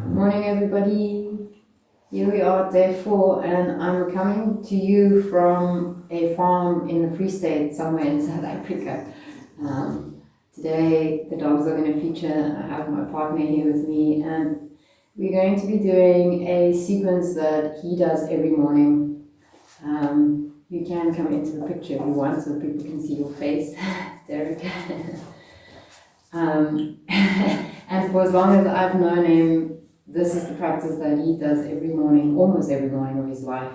Good morning, everybody. Here we are, day 4, and I'm coming to you from a farm in the Free State, somewhere in South Africa. Today, the dogs are going to feature. I have my partner here with me, and we're going to be doing a sequence that he does every morning. You can come into the picture if you want, so people can see your face, Derek. And for as long as I've known him, this is the practice that he does every morning, almost every morning of his life.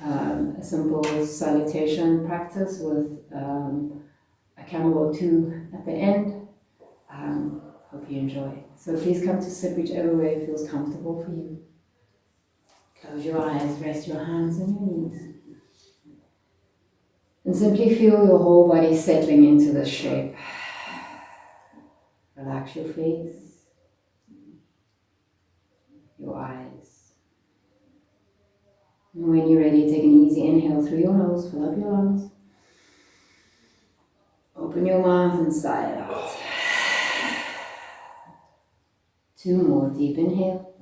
A simple salutation practice with a camel or two at the end. Hope you enjoy. So please come to sit whichever way feels comfortable for you. Close your eyes, rest your hands on your knees. And simply feel your whole body settling into this shape. Relax your face, your eyes. And when you're ready, take an easy inhale through your nose, fill up your lungs. Open your mouth and sigh it out. 2 more, deep inhale.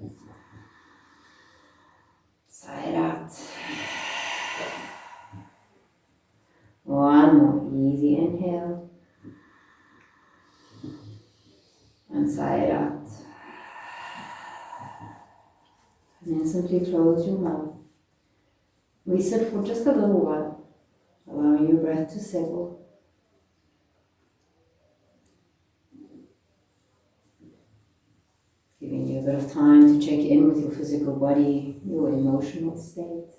Sigh it out. 1 more, easy inhale. And sigh it out. And then simply close your mouth. We sit for just a little while, allowing your breath to settle. Giving you a bit of time to check in with your physical body, your emotional state,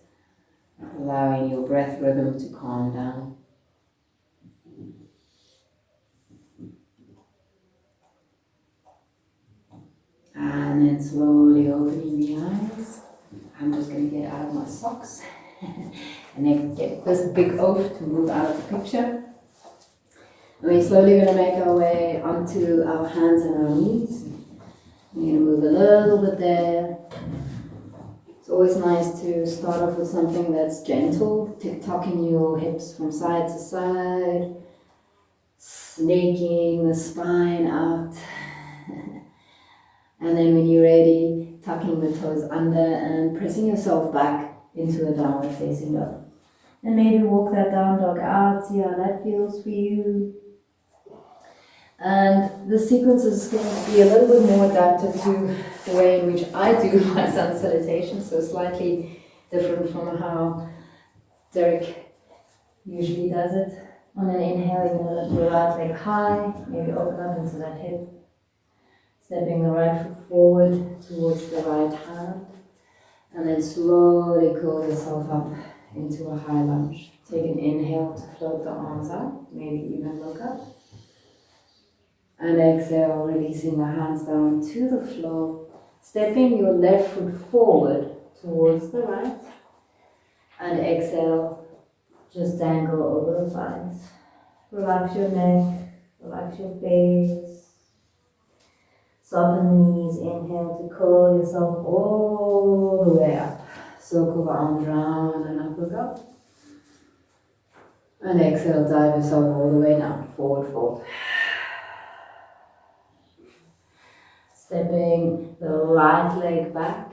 allowing your breath rhythm to calm down. And then slowly opening the eyes. I'm just going to get out of my socks and then get this big oaf to move out of the picture. And we're slowly going to make our way onto our hands and our knees. We're going to move a little bit there. It's always nice to start off with something that's gentle, tick-tocking your hips from side to side, snaking the spine out. And then when you're ready, tucking the toes under and pressing yourself back into a downward facing dog. And maybe walk that down dog out, see how that feels for you. And the sequence is going to be a little bit more adapted to the way in which I do my sun salutation, so slightly different from how Derek usually does it. On an inhale, you're going to lift your right leg high, maybe open up into that hip. Stepping the right foot forward towards the right hand, and then slowly curl yourself up into a high lunge. Take an inhale to float the arms up, maybe even look up. And exhale, releasing the hands down to the floor, stepping your left foot forward towards the right. And exhale, just dangle over the thighs. Relax your neck, relax your face. Soften the knees, inhale to curl yourself all the way up. Circle the arms round and up, look up. And exhale, dive yourself all the way down, forward fold. Stepping the right leg back.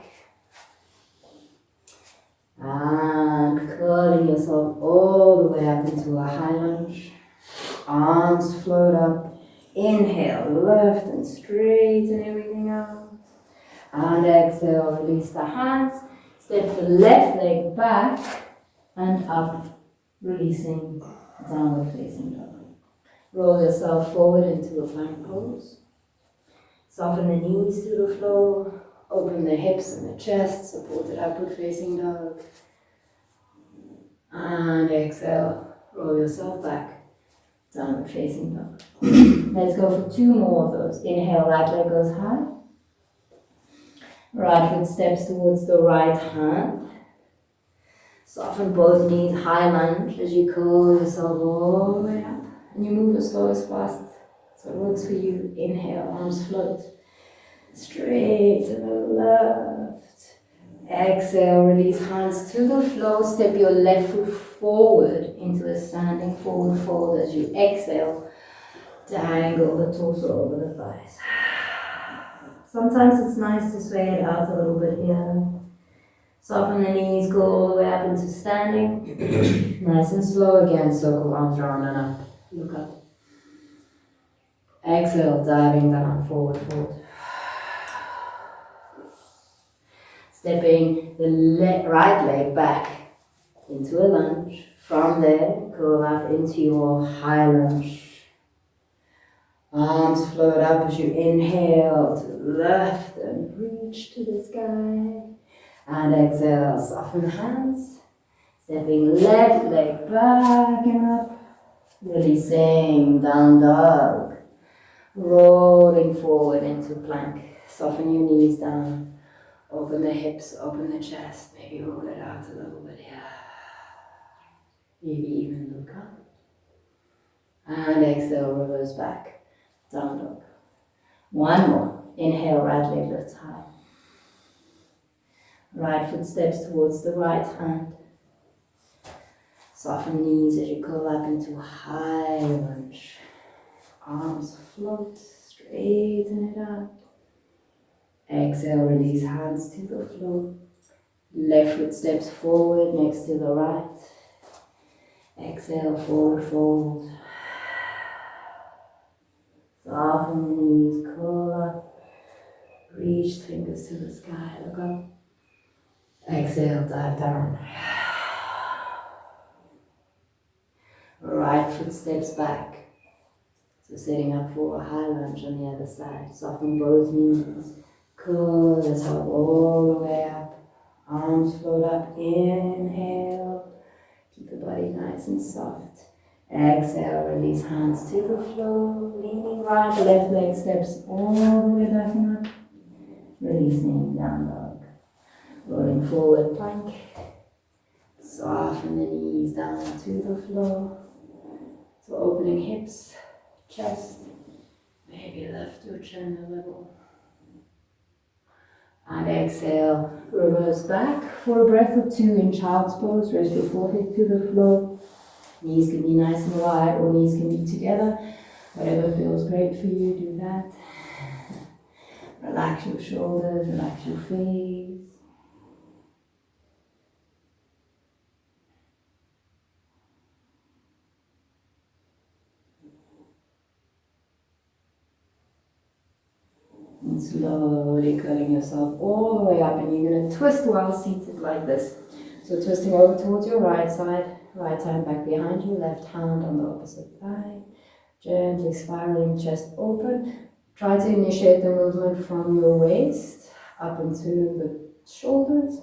And curling yourself all the way up into a high lunge. Arms float up. Inhale, lift and straighten everything out. And exhale, release the hands. Step the left leg back and up, releasing downward facing dog. Roll yourself forward into a plank pose. Soften the knees to the floor. Open the hips and the chest, supported upward facing dog. And exhale, roll yourself back. Downward facing dog. Let's go for 2 more of those. Inhale, right leg goes high. Right foot steps towards the right hand. Soften both knees, high lunge as you curl yourself all the way up. And you move as slow as fast so it works for you. Inhale, arms float. Straight to the left. Exhale, release hands to the floor. Step your left foot forward into a standing forward fold as you exhale. Dangle the torso over the thighs. Sometimes it's nice to sway it out a little bit here. Soften the knees, go all the way up into standing. Nice and slow again, circle arms round and up. Look up. Exhale, diving down, forward, forward. Stepping the right leg back into a lunge. From there, go up into your high lunge. Arms float up as you inhale to the left and reach to the sky. And exhale, soften hands. Stepping left leg back and up. Releasing, down dog. Rolling forward into plank. Soften your knees down. Open the hips, open the chest. Maybe roll it out a little bit here. Maybe even look up. And exhale, reverse back. Down dog. One more. Inhale, right leg lifts high. Right foot steps towards the right hand. Soften knees as you curl up into high lunge. Arms float, straighten it out. Exhale, release hands to the floor. Left foot steps forward next to the right. Exhale, forward fold. Soften the knees, curl up. Reach fingers to the sky, look up. Exhale, dive down. Right foot steps back. So setting up for a high lunge on the other side. Soften both knees. Curl the top all the way up. Arms float up. Inhale. Keep the body nice and soft. Exhale, release hands to the floor. Leaning right, left leg steps all the way back and up. Releasing, down dog. Rolling forward, plank. Soften the knees down to the floor. So opening hips, chest. Maybe lift your chin a little. And exhale, reverse back for a breath or two in child's pose. Rest your forehead to the floor. Knees can be nice and wide or knees can be together. Whatever feels great for you, do that. Relax your shoulders, relax your face. And slowly curling yourself all the way up, and you're going to twist while seated like this. So twisting over towards your right side, right hand back behind you, left hand on the opposite thigh. Gently spiraling, chest open. Try to initiate the movement from your waist up into the shoulders.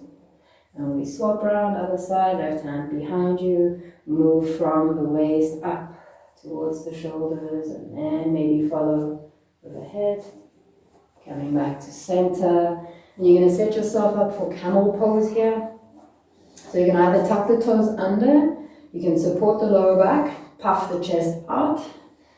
And we swap around, other side, left hand behind you. Move from the waist up towards the shoulders, and then maybe follow with the head. Coming back to center. And you're going to set yourself up for camel pose here. So you can either tuck the toes under, you can support the lower back, puff the chest out,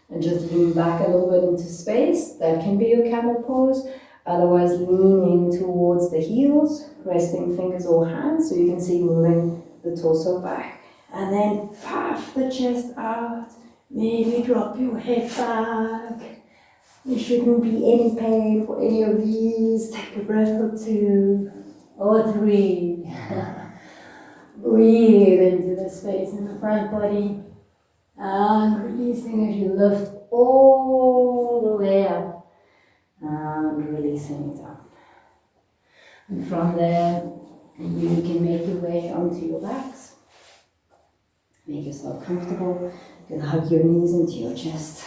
and just lean back a little bit into space. That can be your camel pose. Otherwise, leaning towards the heels, resting fingers or hands, so you can see moving the torso back. And then puff the chest out. Maybe drop your head back. There shouldn't be any pain for any of these. Take a breath or two or three. Breathe into the space in the front body. And releasing as you lift all the way up. And releasing down. And from there, you can make your way onto your backs. Make yourself comfortable. You can hug your knees into your chest.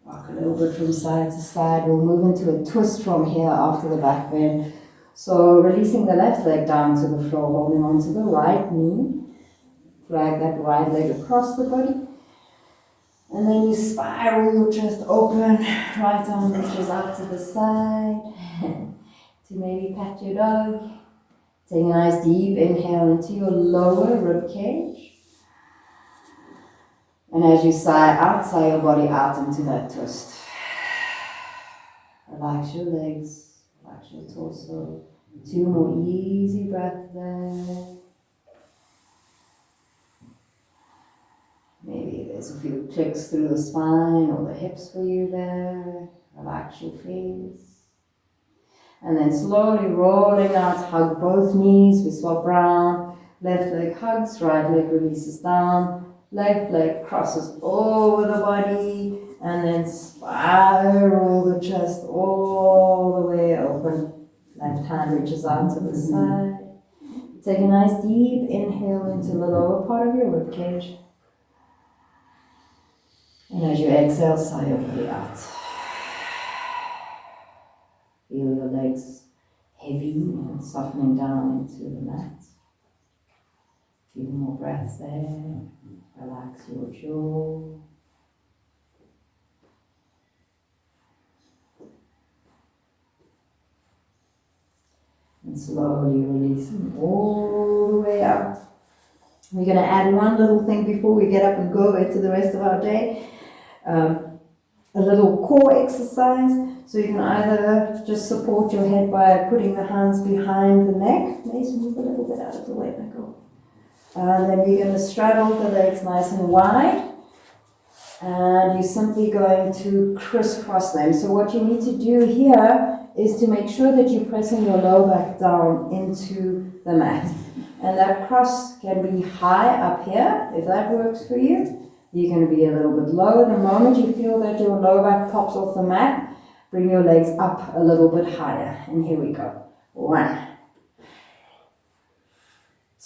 Rock a little bit from side to side. We'll move into a twist from here after the back bend. So releasing the left leg down to the floor, holding on to the right knee. Drag that right leg across the body. And then you spiral your chest open. Right arm reaches out to the side. To maybe pat your dog. Take a nice deep inhale into your lower rib cage. And as you sigh out, sigh your body out into that twist. Relax your legs, relax your torso. 2 more easy breaths there. Maybe there's a few clicks through the spine or the hips for you there. Relax your face. And then slowly rolling out, hug both knees. We swap round. Left leg hugs, right leg releases down. Left leg crosses over the body. And then spiral the chest all the way open. Left hand reaches out to the side. Take a nice deep inhale into the lower part of your ribcage. And as you exhale, sigh your belly out. Feel your legs heavy and softening down into the mat. Few more breaths there. Relax your jaw. And slowly releasing all the way out. We're going to add one little thing before we get up and go into the rest of our day. A little core exercise. So you can either just support your head by putting the hands behind the neck. Maybe move a little bit out of the way, Michael. And then you're going to straddle the legs nice and wide. And you're simply going to crisscross them. So what you need to do here is to make sure that you're pressing your lower back down into the mat. And that cross can be high up here, if that works for you. You're going to be a little bit low. The moment you feel that your lower back pops off the mat, bring your legs up a little bit higher. And here we go. 1,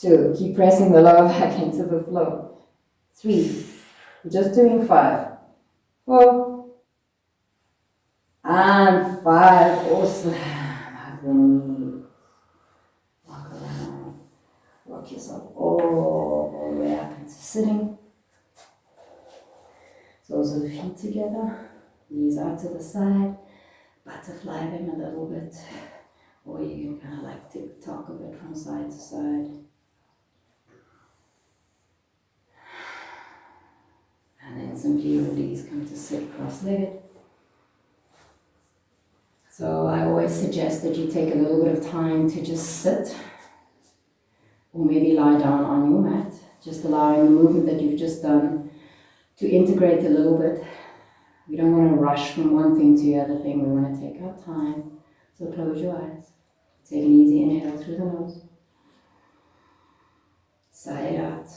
2. Keep pressing the lower back into the floor. 3. We're just doing 5. 4. And 5. Awesome. Hug the knee. Walk around. Rock yourself all the way up into sitting. Soles of the feet together. Knees out to the side. Butterfly them a little bit. Or you can kind of like tick-tock a bit from side to side. And then simply release, come to sit cross-legged. So I always suggest that you take a little bit of time to just sit, or maybe lie down on your mat, just allowing the movement that you've just done to integrate a little bit. We don't want to rush from one thing to the other thing. We want to take our time. So close your eyes. Take an easy inhale through the nose. Sigh it out.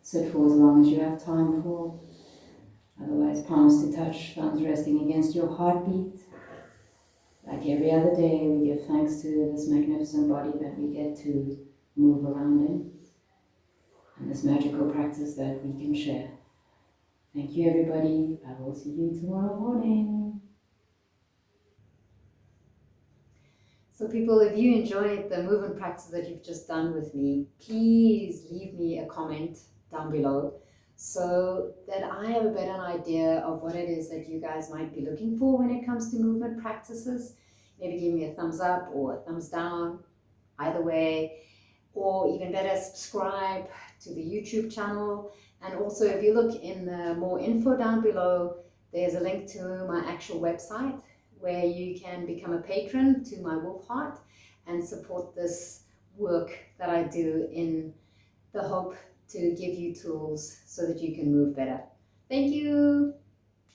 Sit for as long as you have time for. Otherwise, palms to touch, thumbs resting against your heartbeat. Like every other day, we give thanks to this magnificent body that we get to move around in, and this magical practice that we can share. Thank you, everybody. I will see you tomorrow morning. So people, if you enjoyed the movement practice that you've just done with me, please leave me a comment down below so that I have a better idea of what it is that you guys might be looking for when it comes to movement practices. Maybe give me a thumbs up or a thumbs down, either way, or even better, subscribe to the YouTube channel. And also, if you look in the more info down below, there's a link to my actual website where you can become a patron to my Wolf Heart and support this work that I do in the hope to give you tools so that you can move better. Thank you.